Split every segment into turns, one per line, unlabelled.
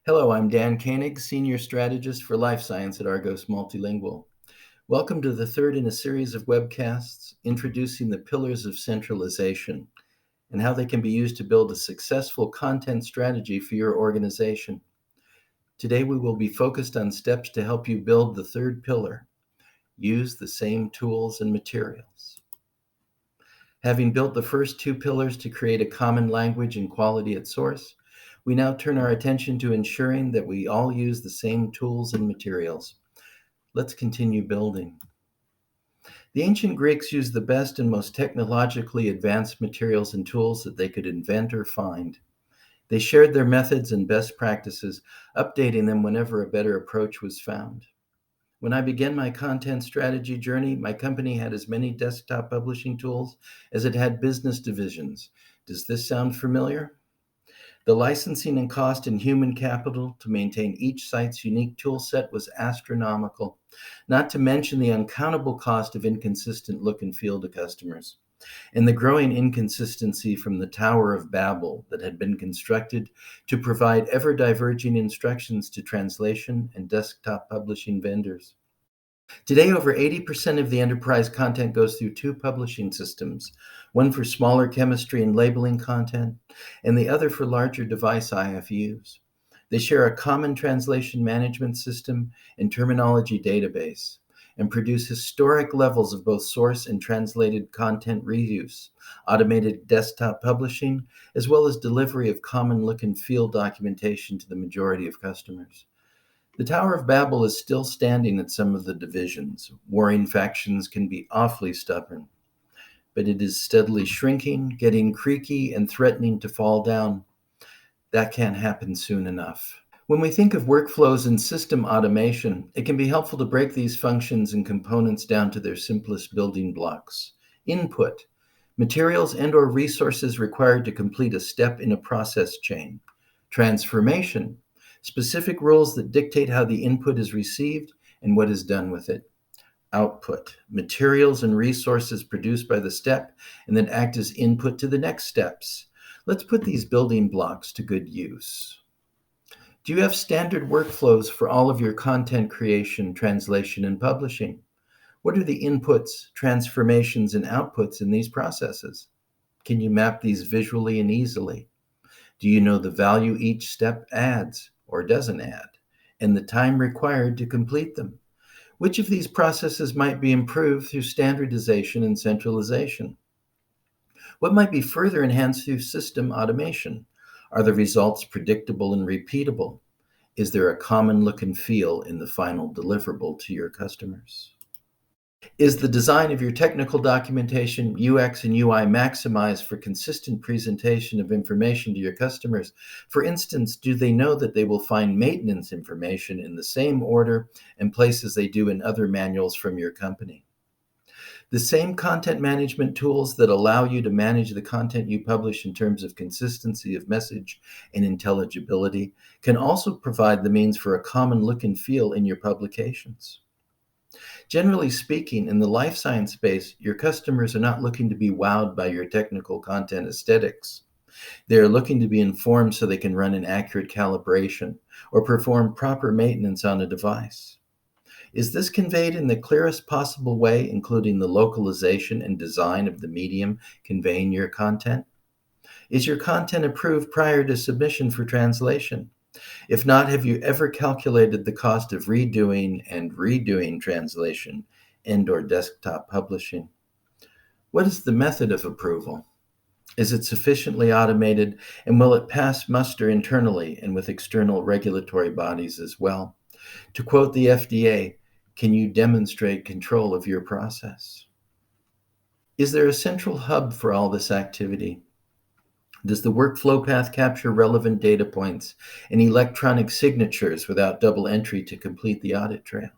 Hello, I'm Dan Koenig, Senior Strategist for Life Science at Argos Multilingual. Welcome to the third in a series of webcasts introducing the pillars of centralization and how they can be used to build a successful content strategy for your organization. Today, we will be focused on steps to help you build the third pillar. Use the same tools and materials. Having built the first two pillars to create a common language and quality at source, we now turn our attention to ensuring that we all use the same tools and materials. Let's continue building. The ancient Greeks used the best and most technologically advanced materials and tools that they could invent or find. They shared their methods and best practices, updating them whenever a better approach was found. When I began my content strategy journey, my company had as many desktop publishing tools as it had business divisions. Does this sound familiar? The licensing and cost in human capital to maintain each site's unique tool set was astronomical, not to mention the uncountable cost of inconsistent look and feel to customers, and the growing inconsistency from the Tower of Babel that had been constructed to provide ever-diverging instructions to translation and desktop publishing vendors. Today, over 80% of the enterprise content goes through two publishing systems, one for smaller chemistry and labeling content, and the other for larger device IFUs. They share a common translation management system and terminology database, and produce historic levels of both source and translated content reuse, automated desktop publishing, as well as delivery of common look and feel documentation to the majority of customers. The Tower of Babel is still standing at some of the divisions. Warring factions can be awfully stubborn, but it is steadily shrinking, getting creaky, and threatening to fall down. That can't happen soon enough. When we think of workflows and system automation, it can be helpful to break these functions and components down to their simplest building blocks. Input, materials and/or resources required to complete a step in a process chain. Transformation, specific rules that dictate how the input is received and what is done with it. Output, materials and resources produced by the step and that act as input to the next steps. Let's put these building blocks to good use. Do you have standard workflows for all of your content creation, translation, and publishing? What are the inputs, transformations, and outputs in these processes? Can you map these visually and easily? Do you know the value each step adds or doesn't add, and the time required to complete them? Which of these processes might be improved through standardization and centralization? What might be further enhanced through system automation? Are the results predictable and repeatable? Is there a common look and feel in the final deliverable to your customers? Is the design of your technical documentation, UX and UI maximized for consistent presentation of information to your customers? For instance, do they know that they will find maintenance information in the same order and place as they do in other manuals from your company? The same content management tools that allow you to manage the content you publish in terms of consistency of message and intelligibility can also provide the means for a common look and feel in your publications. Generally speaking, in the life science space, your customers are not looking to be wowed by your technical content aesthetics. They are looking to be informed so they can run an accurate calibration or perform proper maintenance on a device. Is this conveyed in the clearest possible way, including the localization and design of the medium conveying your content? Is your content approved prior to submission for translation? If not, have you ever calculated the cost of redoing and redoing translation and/or desktop publishing? What is the method of approval? Is it sufficiently automated, and will it pass muster internally and with external regulatory bodies as well? To quote the FDA, can you demonstrate control of your process? Is there a central hub for all this activity? Does the workflow path capture relevant data points and electronic signatures without double entry to complete the audit trail?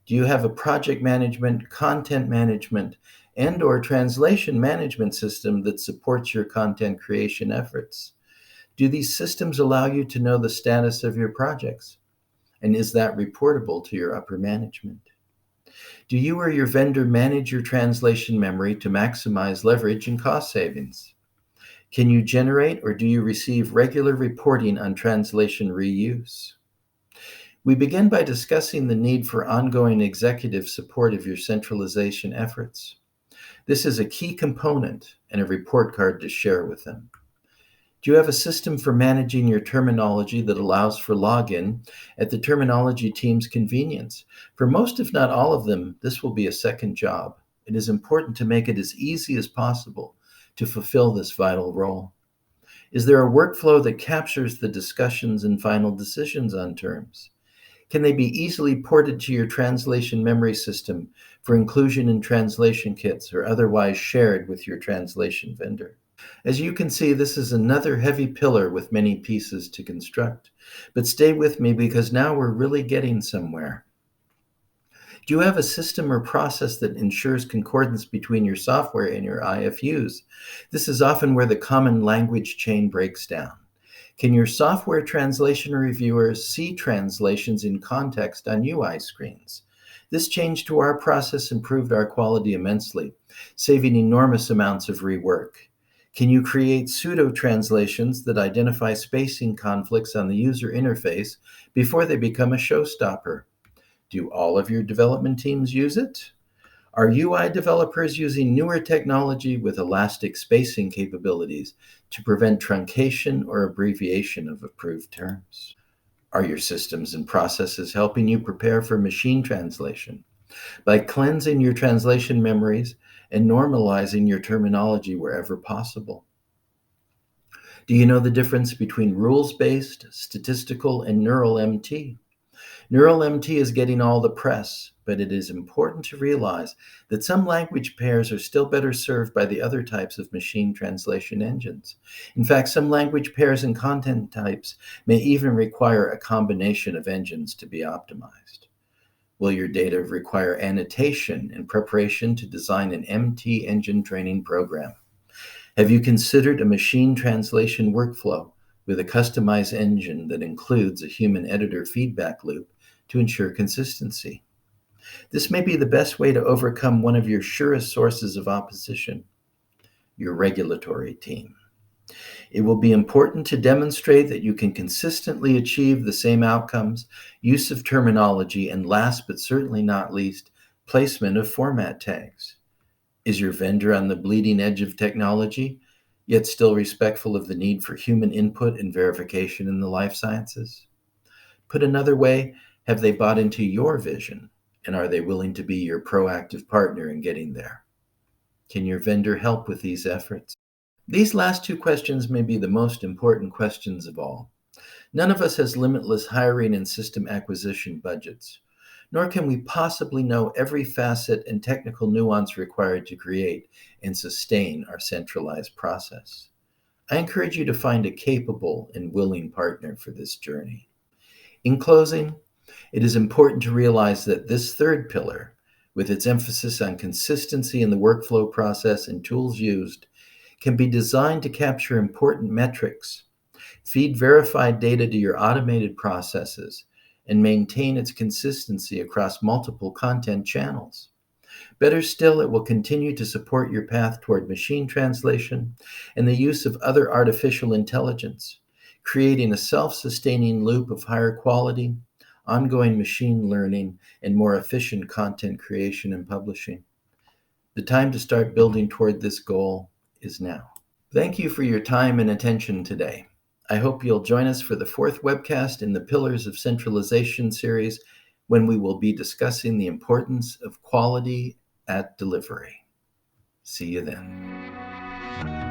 Do you have a project management, content management, and/or translation management system that supports your content creation efforts? Do these systems allow you to know the status of your projects? And is that reportable to your upper management? Do you or your vendor manage your translation memory to maximize leverage and cost savings? Can you generate or do you receive regular reporting on translation reuse? We begin by discussing the need for ongoing executive support of your centralization efforts. This is a key component and a report card to share with them. Do you have a system for managing your terminology that allows for login at the terminology team's convenience? For most, if not all of them, this will be a second job. It is important to make it as easy as possible to fulfill this vital role. Is there a workflow that captures the discussions and final decisions on terms? Can they be easily ported to your translation memory system for inclusion in translation kits or otherwise shared with your translation vendor? As you can see, this is another heavy pillar with many pieces to construct. But stay with me because now we're really getting somewhere. Do you have a system or process that ensures concordance between your software and your IFUs? This is often where the common language chain breaks down. Can your software translation reviewers see translations in context on UI screens? This change to our process improved our quality immensely, saving enormous amounts of rework. Can you create pseudo translations that identify spacing conflicts on the user interface before they become a showstopper? Do all of your development teams use it? Are UI developers using newer technology with elastic spacing capabilities to prevent truncation or abbreviation of approved terms? Are your systems and processes helping you prepare for machine translation by cleansing your translation memories and normalizing your terminology wherever possible? Do you know the difference between rules-based, statistical, and neural MT? Neural MT is getting all the press, but it is important to realize that some language pairs are still better served by the other types of machine translation engines. In fact, some language pairs and content types may even require a combination of engines to be optimized. Will your data require annotation in preparation to design an MT engine training program? Have you considered a machine translation workflow with a customized engine that includes a human editor feedback loop to ensure consistency? This may be the best way to overcome one of your surest sources of opposition, your regulatory team. It will be important to demonstrate that you can consistently achieve the same outcomes, use of terminology, and last but certainly not least, placement of format tags. Is your vendor on the bleeding edge of technology, yet still respectful of the need for human input and verification in the life sciences? Put another way, have they bought into your vision, and are they willing to be your proactive partner in getting there? Can your vendor help with these efforts? These last two questions may be the most important questions of all. None of us has limitless hiring and system acquisition budgets, nor can we possibly know every facet and technical nuance required to create and sustain our centralized process. I encourage you to find a capable and willing partner for this journey. In closing, it is important to realize that this third pillar, with its emphasis on consistency in the workflow process and tools used, can be designed to capture important metrics, feed verified data to your automated processes, and maintain its consistency across multiple content channels. Better still, it will continue to support your path toward machine translation and the use of other artificial intelligence, creating a self-sustaining loop of higher quality, ongoing machine learning, and more efficient content creation and publishing. The time to start building toward this goal is now. Thank you for your time and attention today. I hope you'll join us for the fourth webcast in the Pillars of Centralization series, when we will be discussing the importance of quality at delivery. See you then.